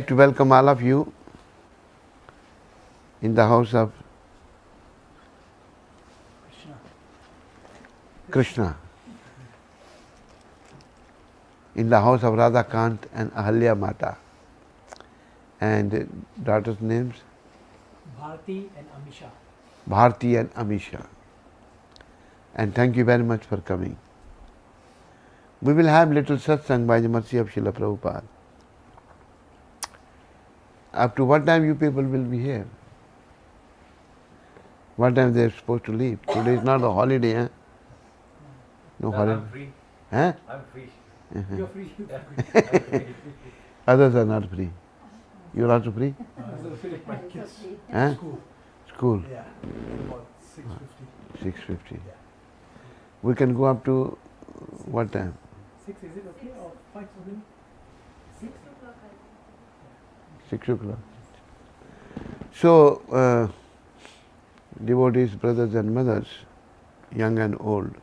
To welcome all of you in the house of Krishna, in the house of Radha Kant and Ahalya Mata, and daughters' names? Bharti and Amisha. Bharti and Amisha. And thank you very much for coming. We will have little satsang by the mercy of Srila Prabhupada. Up to what time you people will be here? What time they are supposed to leave? Today is not a holiday, eh? No holiday. I'm free. Huh? I'm free. You're free. I'm free. Others are not free. You are also free? My kids. Huh? School. School. Yeah. About 6:50. 6:50. Yeah. We can go up to what time? 6, is it okay? Or 5 something? 6? 6 o'clock. So, devotees, brothers and mothers, young and old.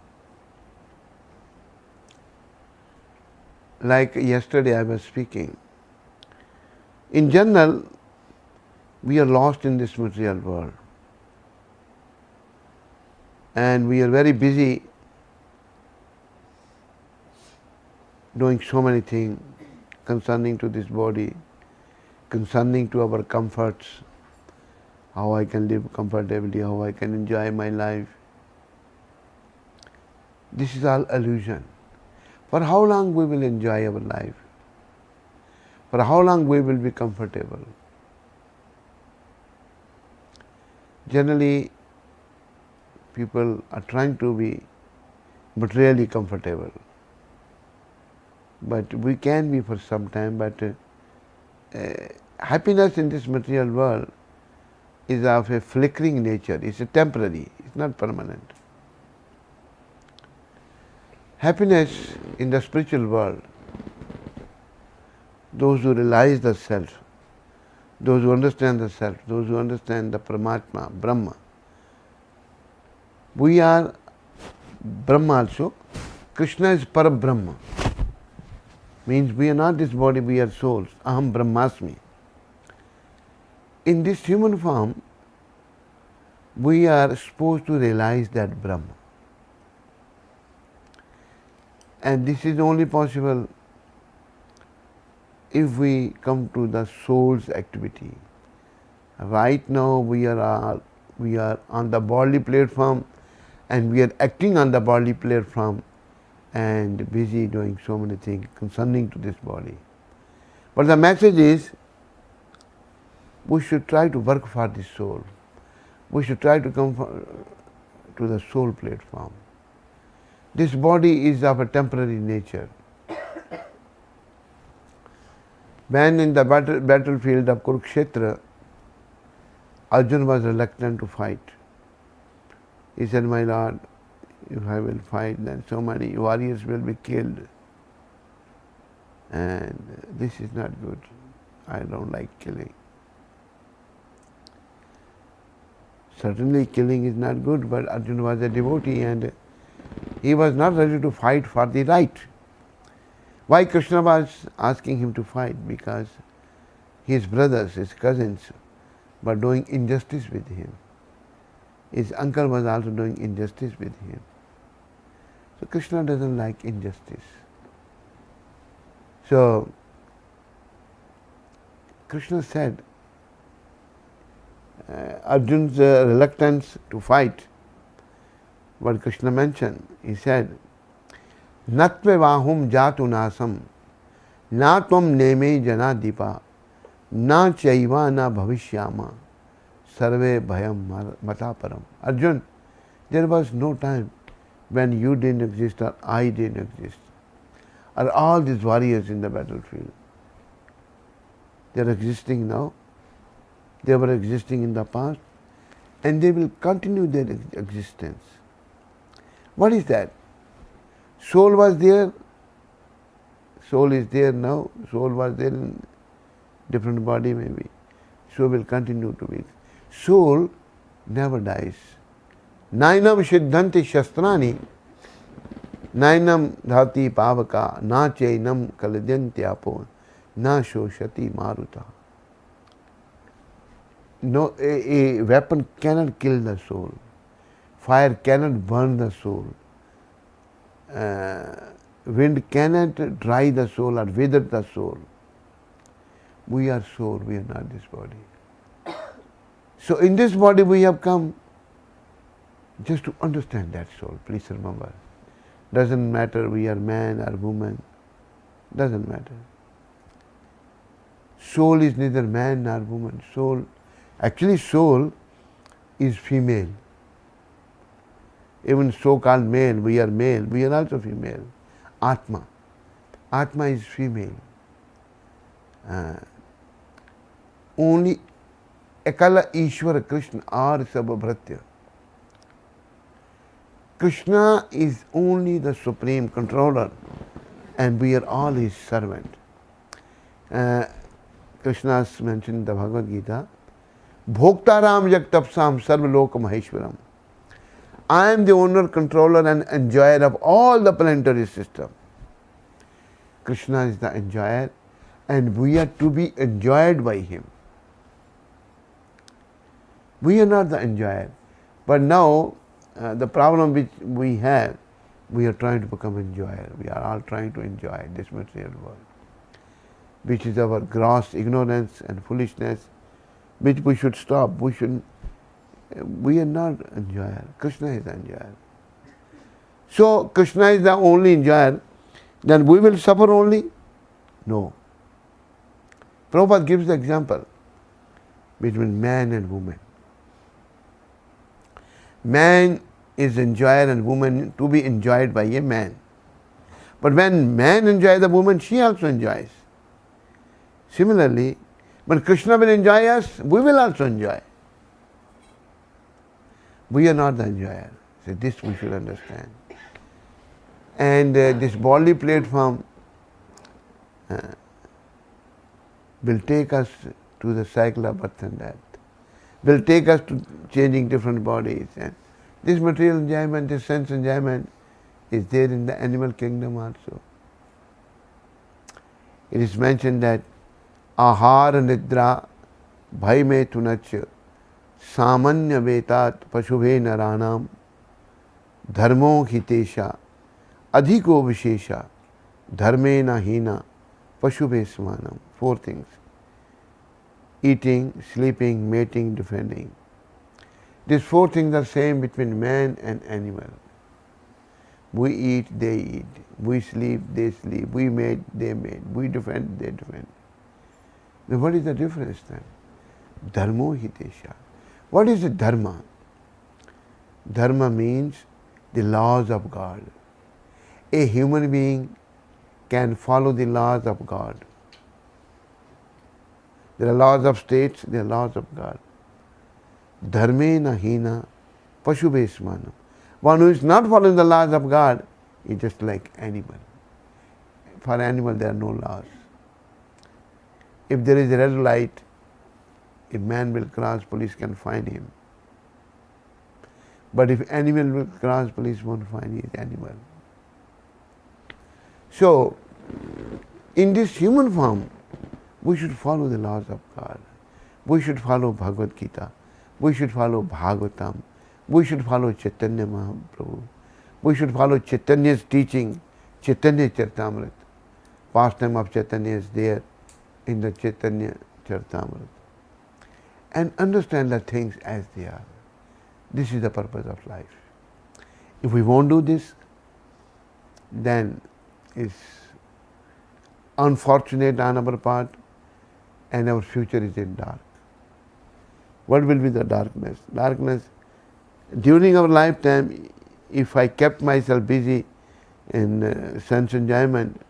Like yesterday I was speaking. In general, we are lost in this material world. And we are very busy doing so many things concerning to this body, concerning to our comforts, how I can live comfortably, how I can enjoy my life. This is all illusion. For how long we will enjoy our life? For how long we will be comfortable? Generally, people are trying to be materially comfortable. But we can be for some time, but happiness in this material world is of a flickering nature. It's a temporary, it's not permanent. Happiness in the spiritual world, those who realize the self, those who understand the self, those who understand the Paramatma, Brahma. We are Brahma also. Krishna is Parabrahma. Means we are not this body, we are souls. Aham Brahmasmi. In this human form, we are supposed to realize that Brahma. And this is only possible if we come to the soul's activity. Right now we are on the bodily platform and we are acting on the bodily platform and busy doing so many things concerning to this body. But the message is, we should try to work for the soul. We should try to come to the soul platform. This body is of a temporary nature. When in the battlefield of Kurukshetra, Arjuna was reluctant to fight. He said, my Lord, if I will fight, then so many warriors will be killed. And this is not good. I don't like killing. Certainly killing is not good, but Arjuna was a devotee and he was not ready to fight for the right. Why Krishna was asking him to fight? Because his brothers, his cousins were doing injustice with him. His uncle was also doing injustice with him. So Krishna doesn't like injustice. So Krishna said, Arjuna's reluctance to fight, what Krishna mentioned, he said, Natve vahum jatu nasam, na tvam neme jana dipa, na chaiva na bhavishyama, sarve bhayam mataparam. Arjun, there was no time when you didn't exist or I didn't exist. Or all these warriors in the battlefield. They are existing now. They were existing in the past. And they will continue their existence. What is that? Soul was there. Soul is there now. Soul was there in different body maybe. Soul will continue to be. Soul never dies. Nainam siddhanti shastrani, nainam dhati pavaka, na chainam kaladyanti apo, na shoshati maruta. No, a weapon cannot kill the soul. Fire cannot burn the soul. Wind cannot dry the soul or wither the soul. We are soul, we are not this body. So in this body we have come just to understand that soul. Please remember. Doesn't matter we are man or woman. Doesn't matter. Soul is neither man nor woman. Actually soul is female. Even so-called male, we are also female. Atma. Atma is female. Only Ekala Ishvara Krishna or Sabhabhratya. Krishna is only the supreme controller and we are all his servant. Krishna is mentioned in the Bhagavad Gita. Bhoktaram yaktapsam sarvaloka maheshwaram. I am the owner, controller and enjoyer of all the planetary system. Krishna is the enjoyer and we are to be enjoyed by him. We are not the enjoyer. But now the problem which we have, we are trying to become enjoyer. We are all trying to enjoy this material world, which is our gross ignorance and foolishness, which we should stop. We are not enjoyer. Krishna is the enjoyer. So Krishna is the only enjoyer, then we will suffer only? No. Prabhupada gives the example between man and woman. Man is enjoyer and woman to be enjoyed by a man. But when man enjoys the woman, she also enjoys. Similarly, when Krishna will enjoy us, we will also enjoy. We are not the enjoyer. So this we should understand. And this bodily platform will take us to the cycle of birth and death, will take us to changing different bodies. And this material enjoyment, this sense enjoyment is there in the animal kingdom also. It is mentioned that ahara nidra bhayme tunach samanya vetat pashubhe naranam dharmo hitesha adhiko vishesha dharme na hina pashubhe smanam. 4 things. Eating, sleeping, mating, defending. These 4 things are same between man and animal. We eat, they eat. We sleep, they sleep. We mate, they mate. We defend, they defend. Now what is the difference then? Dharmo hitesha. What is the dharma? Dharma means the laws of God. A human being can follow the laws of God. There are laws of states, there are laws of God. Dharme na hina pashubhe smanam. One who is not following the laws of God is just like animal. For animal there are no laws. If there is a red light, if man will cross, police can find him. But if animal will cross, police won't find his animal. So, in this human form, we should follow the laws of God. We should follow Bhagavad Gita. We should follow Bhagavatam. We should follow Chaitanya Mahaprabhu. We should follow Chaitanya's teaching, Chaitanya Charitamrita. Pastime of Chaitanya is there in the Chaitanya Charitamrita. And understand the things as they are. This is the purpose of life. If we won't do this, then it's unfortunate on our part and our future is in dark. What will be the darkness? Darkness, during our lifetime, if I kept myself busy in sense enjoyment,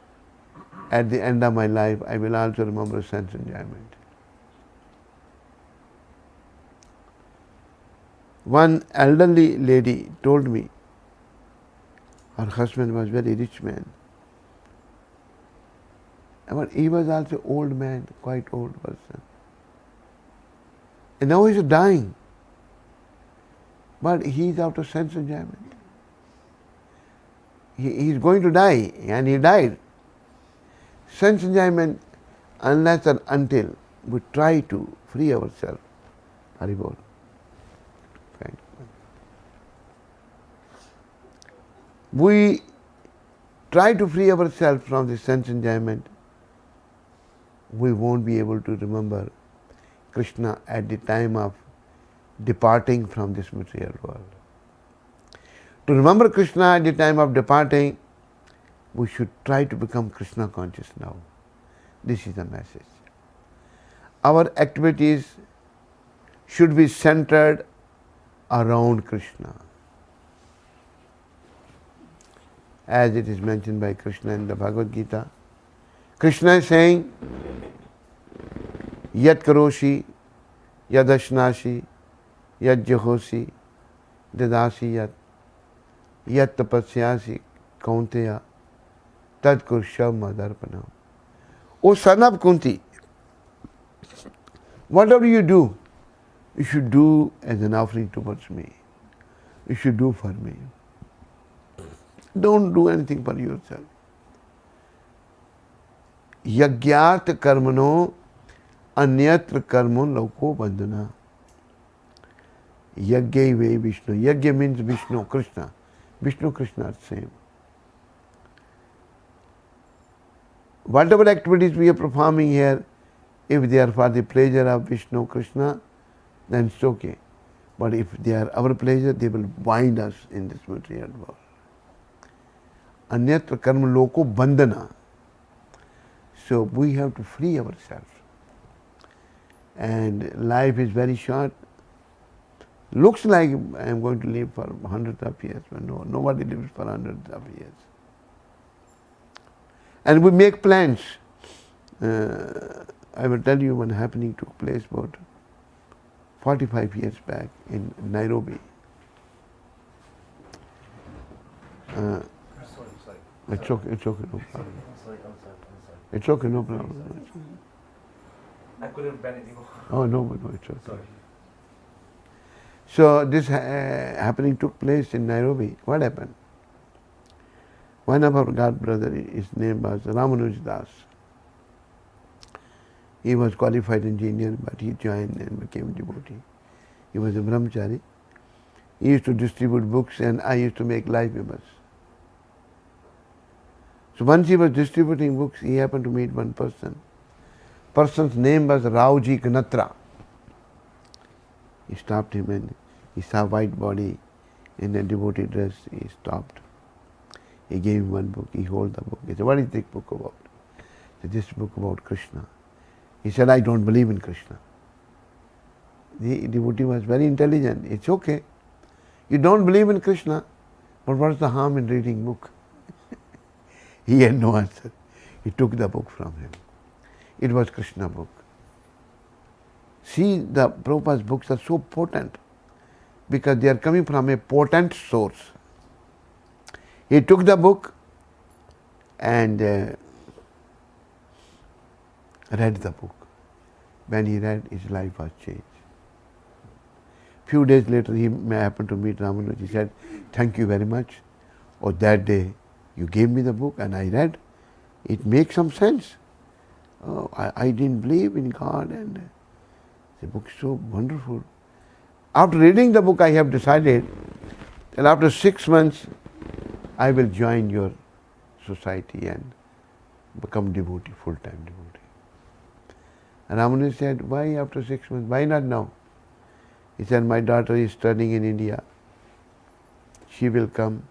at the end of my life, I will also remember sense enjoyment. One elderly lady told me, her husband was a very rich man. But he was also old man, quite old person. And now he's dying. But he is out of sense enjoyment. He is going to die, and he died. Sense enjoyment unless and until we try to free ourselves. Haribol. Thank you. We try to free ourselves from this sense enjoyment, we won't be able to remember Krishna at the time of departing from this material world. To remember Krishna at the time of departing, we should try to become Krishna conscious now. This is the message. Our activities should be centered around Krishna. As it is mentioned by Krishna in the Bhagavad Gita, Krishna is saying, Yat karoshi, yad ashnashi, yad jahosi, dadasi yat tapasyasi kaunteya, tad kurshav madarpanam. O son of Kunti, whatever you do, you should do as an offering towards me. You should do for me. Don't do anything for yourself. Yagyat karmano anyatra karmo loko bandhana. Yagya ve Vishnu. Yagya means Vishnu, Krishna. Vishnu, Krishna are same. Whatever activities we are performing here, if they are for the pleasure of Vishnu, Krishna, then it's okay. But if they are our pleasure, they will bind us in this material world. Anyatra karma loko bandhana. So we have to free ourselves. And life is very short. Looks like I am going to live for hundreds of years, but no, nobody lives for hundreds of years. And we make plans. I will tell you one happening took place about 45 years back in Nairobi. It's okay, no problem. It's okay, no problem. I couldn't bend anymore. Oh, no, it's okay. Sorry. So this happening took place in Nairobi. What happened? One of our god brother, his name was Ramanuj Das. He was qualified engineer, but he joined and became devotee. He was a brahmachari. He used to distribute books and I used to make live members. So once he was distributing books, he happened to meet one person. Person's name was Rauji Kanatra. He stopped him and he saw white body in a devotee dress. He stopped. He gave him one book. He held the book. He said, what is this book about? He said, this book about Krishna. He said, I don't believe in Krishna. The devotee was very intelligent. It's okay. You don't believe in Krishna, but what's the harm in reading book? He had no answer. He took the book from him. It was Krishna book. See, the Prabhupada's books are so potent because they are coming from a potent source. He took the book and read the book. When he read, his life was changed. Few days later, he happened to meet Ramanuj. He said, thank you very much. Oh, that day you gave me the book and I read. It makes some sense. Oh, I didn't believe in God and the book is so wonderful. After reading the book, I have decided that after 6 months, I will join your society and become devotee, full-time devotee. And Ramanuj said, why after 6 months? Why not now? He said, my daughter is studying in India. She will come.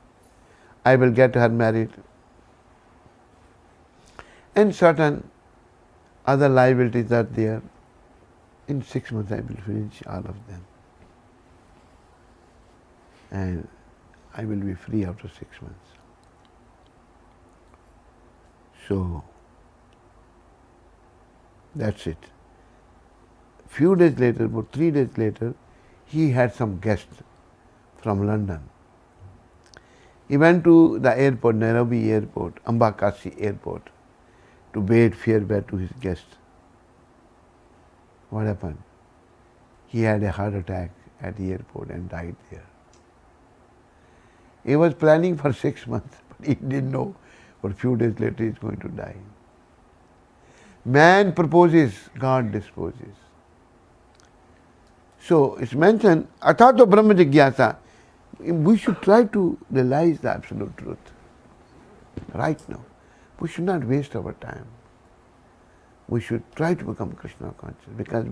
I will get her married. And certain other liabilities are there. In 6 months I will finish all of them. And I will be free after 6 months. So, that's it. Few days later, about 3 days later, he had some guests from London. He went to the airport, Nairobi airport, Ambakasi airport, to bid farewell to his guests. What happened? He had a heart attack at the airport and died there. He was planning for 6 months, but he didn't know. But a few days later, he is going to die. Man proposes, God disposes. So it's mentioned, Atato Brahma Jigyasa. We should try to realize the absolute truth right now. We should not waste our time. We should try to become Krishna conscious because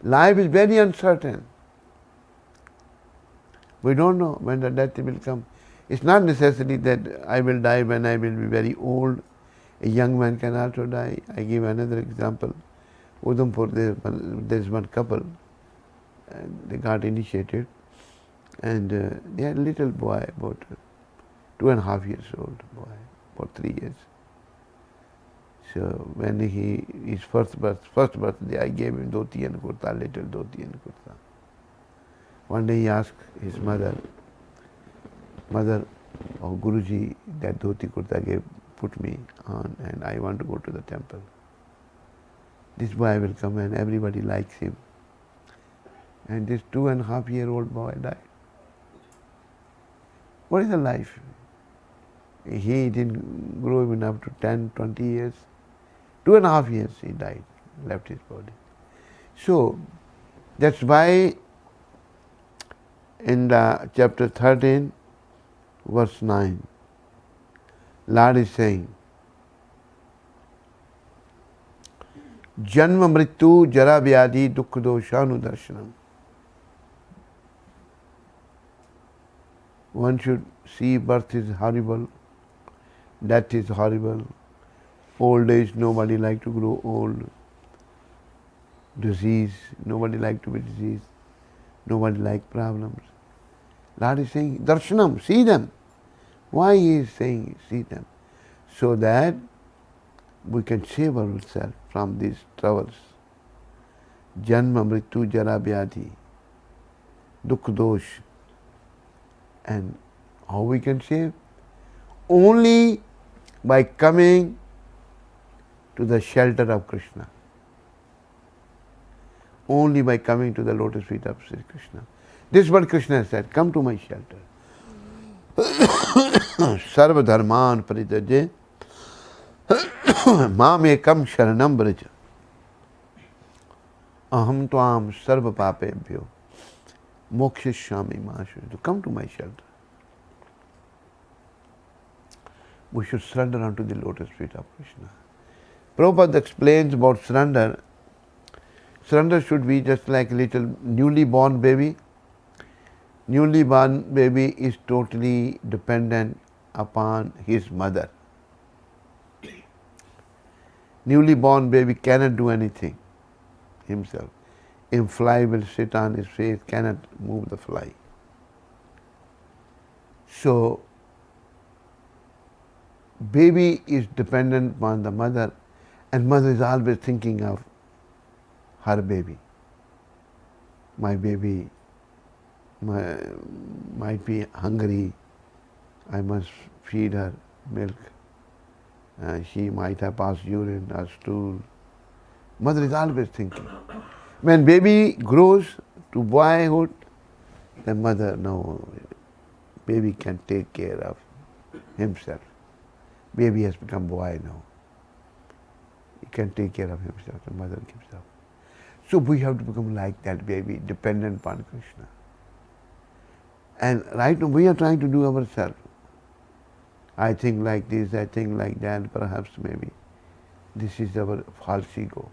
life is very uncertain. We don't know when the death will come. It's not necessary that I will die when I will be very old. A young man can also die. I give another example. Udhampur, there's one couple, and they got initiated, and they had a little boy, about 2.5 years old boy, about 3 years. So when his first birthday, I gave him dhoti and kurta, little dhoti and kurta. One day he asked his mother, oh Guruji, that dhoti kurta put me on, and I want to go to the temple. This boy will come and everybody likes him. And this 2.5-year-old boy died. What is the life? He didn't grow even up to 10, 20 years. 2.5 years he died, left his body. So that's why in the chapter 13, verse 9, Lord is saying, Janma mrityu jara vyadhi dukha doshanu darshanam. One should see birth is horrible, death is horrible, old age, nobody like to grow old, disease, nobody like to be diseased, nobody like problems. Lord is saying, darshanam, see them. Why he is saying see them? So that we can save ourselves from these troubles. Janma, mrityu, jara, vyadhi, dukha, dosh. And how we can save? Only by coming to the shelter of Krishna. Only by coming to the lotus feet of Sri Krishna. This is what Krishna said, come to my shelter. Sarva dharman paritaje mam ekam sharanam vraja aham tvam sarva papebhyo mokshishami mahashvito. Come to my shelter. We should surrender unto the lotus feet of Krishna. Prabhupada explains about surrender. Surrender should be just like a little newly born baby. Newly born baby is totally dependent upon his mother. Newly born baby cannot do anything himself. A fly will sit on his face, cannot move the fly. So, baby is dependent upon the mother, and mother is always thinking of her baby. My baby might be hungry, I must feed her milk. She might have passed urine or stool. Mother is always thinking. When baby grows to boyhood, the mother, no, baby can take care of himself. Baby has become boy now. He can take care of himself, the mother gives up. So we have to become like that baby, dependent upon Krishna. And right now we are trying to do ourselves. I think like this, I think like that, perhaps maybe. This is our false ego.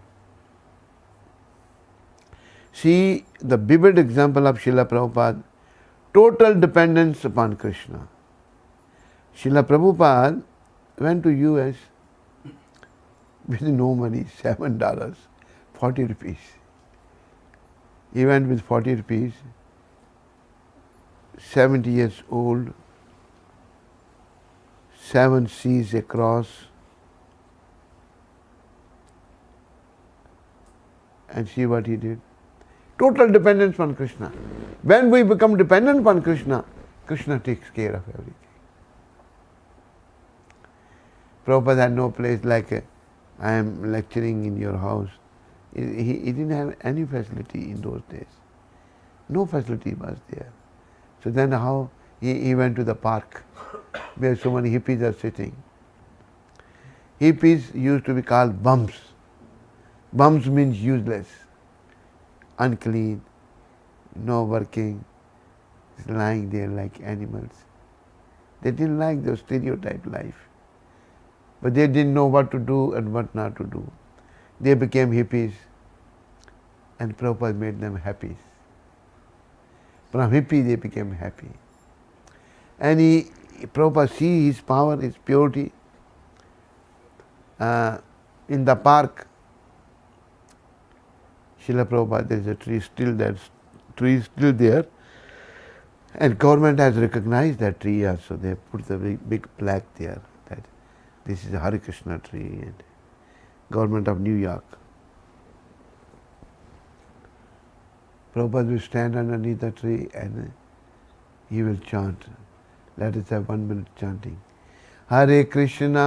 See the vivid example of Srila Prabhupada, total dependence upon Krishna. Srila Prabhupada went to US with no money, $7, 40 rupees. He went with 40 rupees, 70 years old, 7 seas across, and see what he did. Total dependence on Krishna. When we become dependent upon Krishna, Krishna takes care of everything. Prabhupada had no place like I am lecturing in your house. He didn't have any facility in those days. No facility was there. So then how he went to the park where so many hippies are sitting. Hippies used to be called bums. Bums means useless, unclean, no working, lying there like animals. They didn't like the stereotype life. But they didn't know what to do and what not to do. They became hippies, and Prabhupada made them happy. From hippie they became happy. And Prabhupada see his power, his purity. In the park, Srila Prabhupada, there is a tree still there, and government has recognized that tree also. They put the big plaque there that this is a Hare Krishna tree, and government of New York. Prabhupada will stand underneath the tree and he will chant. Let us have 1 minute chanting. Hare Krishna,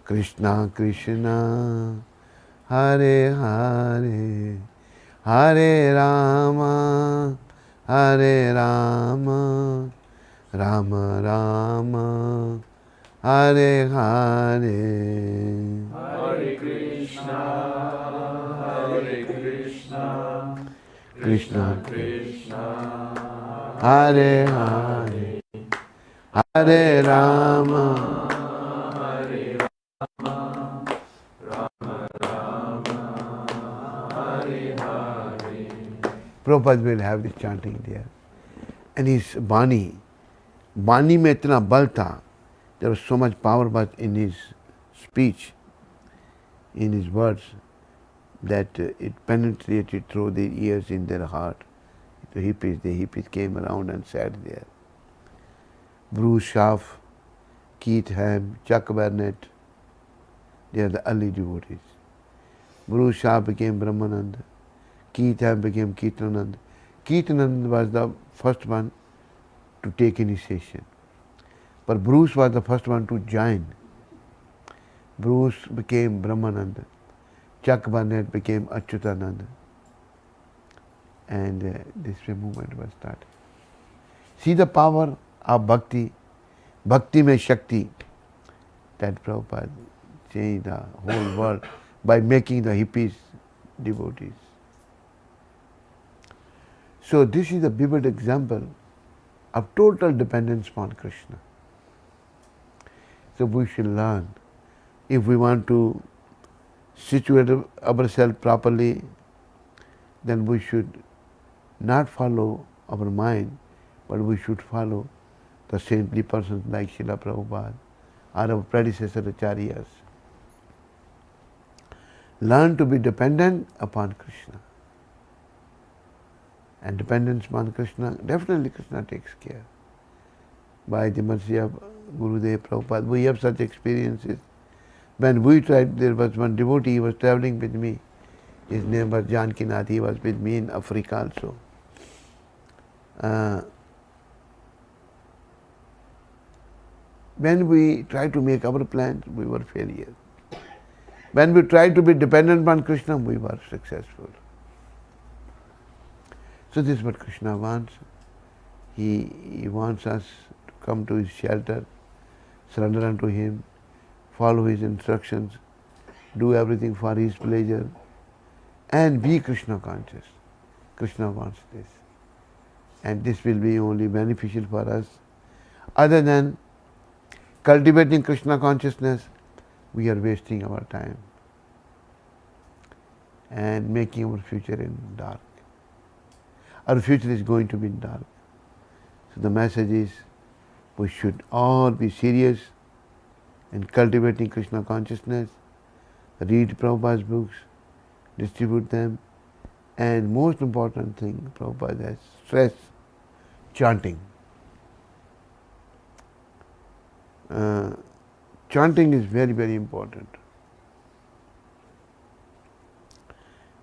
Krishna Krishna, Hare Hare, Hare Rama, Hare Rama, Rama Rama, Hare Hare. Hare Krishna, Krishna Krishna, Hare Hare, Hare Rama, Hare Prabhupada will have this chanting there. And his Bani में इतना बल था, there was so much power but in his speech, in his words, that it penetrated through their ears in their heart. The hippies came around and sat there. Bruce Schaff, Keith Ham, Chuck Barnett, they are the early devotees. Bruce Schaff became Brahmananda. Keith Ham became Kirtananda. Kirtananda was the first one to take initiation. But Bruce was the first one to join. Bruce became Brahmananda. Chuck Barnett became Achyutananda. And this movement was started. See the power of bhakti. Bhakti mein Shakti. That Prabhupada changed the whole world by making the hippies devotees. So this is a vivid example of total dependence upon Krishna. So we should learn. If we want to situate ourselves properly, then we should not follow our mind, but we should follow the saintly persons like Srila Prabhupada or our predecessor acharyas. Learn to be dependent upon Krishna. And dependence upon Krishna, definitely Krishna takes care. By the mercy of Gurudev Prabhupada, we have such experiences. When we tried, there was one devotee, he was traveling with me. His name was Jankinath, he was with me in Africa also. When we tried to make our plans, we were failures. When we tried to be dependent upon Krishna, we were successful. So this is what Krishna wants. He wants us to come to his shelter, surrender unto him, follow his instructions, do everything for his pleasure, and be Krishna conscious. Krishna wants this. And this will be only beneficial for us. Other than cultivating Krishna consciousness, we are wasting our time and making our future in dark. Our future is going to be in dark. So the message is, we should all be serious in cultivating Krishna consciousness, read Prabhupada's books, distribute them, and most important thing, Prabhupada has stressed, chanting. Chanting is very, very important.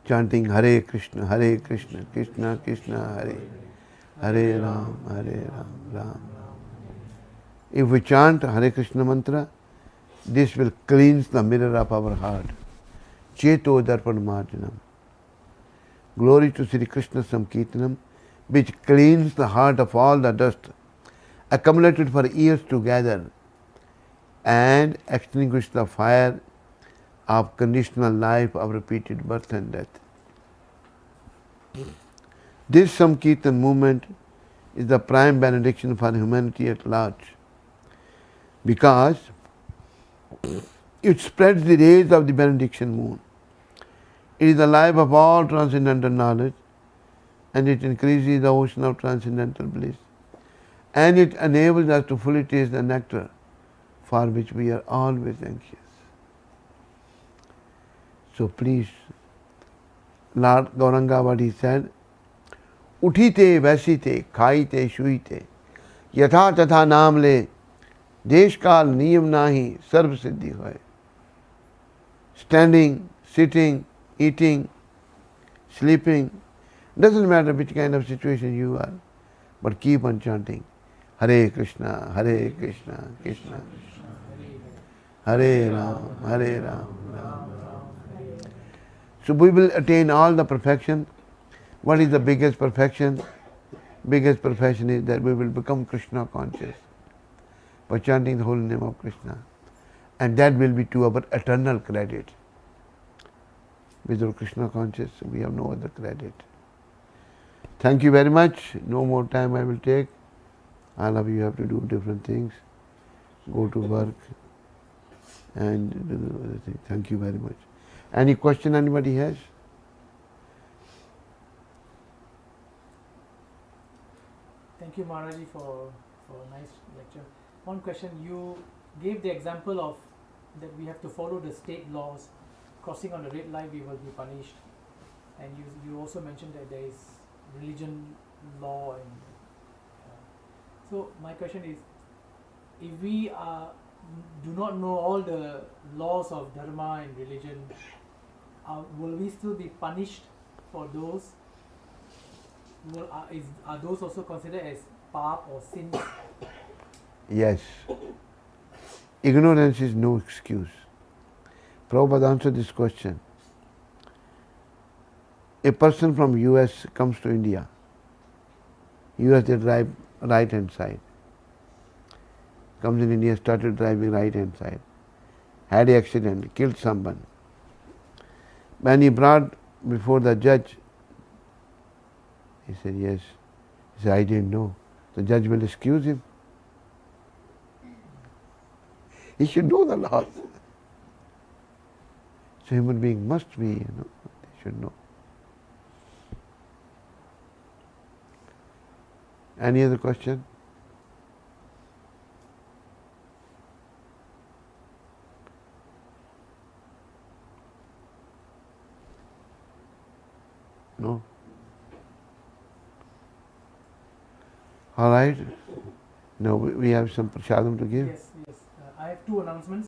Chanting Hare Krishna, Krishna Krishna, Hare, Hare Ram, Ram Ram. If we chant Hare Krishna mantra, this will cleanse the mirror of our heart. Cheto Darpan Marjanam. Glory to Sri Krishna Samkirtanam, which cleans the heart of all the dust accumulated for years together and extinguish the fire of conditional life of repeated birth and death. This Samkirtan movement is the prime benediction for humanity at large, because it spreads the rays of the benediction moon. It is the life of all transcendental knowledge, and it increases the ocean of transcendental bliss, and it enables us to fully taste the nectar for which we are always anxious. So please, Lord Gauranga, what he said, उठीते वैसीते खाईते शुईते यथा तथा नाम ले देश काल नियम नाही सर्व सिद्धि होय. Standing, sitting, eating, sleeping, doesn't matter which kind of situation you are, but keep on chanting Hare Krishna, Krishna, Hare Ram, Ram. So we will attain all the perfection. What is the biggest perfection? Biggest perfection is that we will become Krishna conscious by chanting the holy name of Krishna. And that will be to our eternal credit. Without Krishna conscious, we have no other credit. Thank you very much. No more time I will take. All of you have to do different things. Go to work and do other things. Thank you very much. Any question anybody has? Thank you, Maharaji, for a nice lecture. One question, you gave the example of that we have to follow the state laws. Crossing on the red light, we will be punished. And you also mentioned that there is religion, law, and so my question is, if we do not know all the laws of dharma and religion, will we still be punished for those? Are those also considered as pap or sins? Yes. Ignorance is no excuse. Prabhupada answered this question. A person from US comes to India. US they drive right hand side. Comes in India, started driving right hand side. Had an accident, killed someone. When he brought before the judge, he said, yes. He said, I didn't know. The judge will excuse him. He should know the laws. So human being must be, they should know. Any other question? No? All right. Now we have some prasadam to give. Yes. I have two announcements.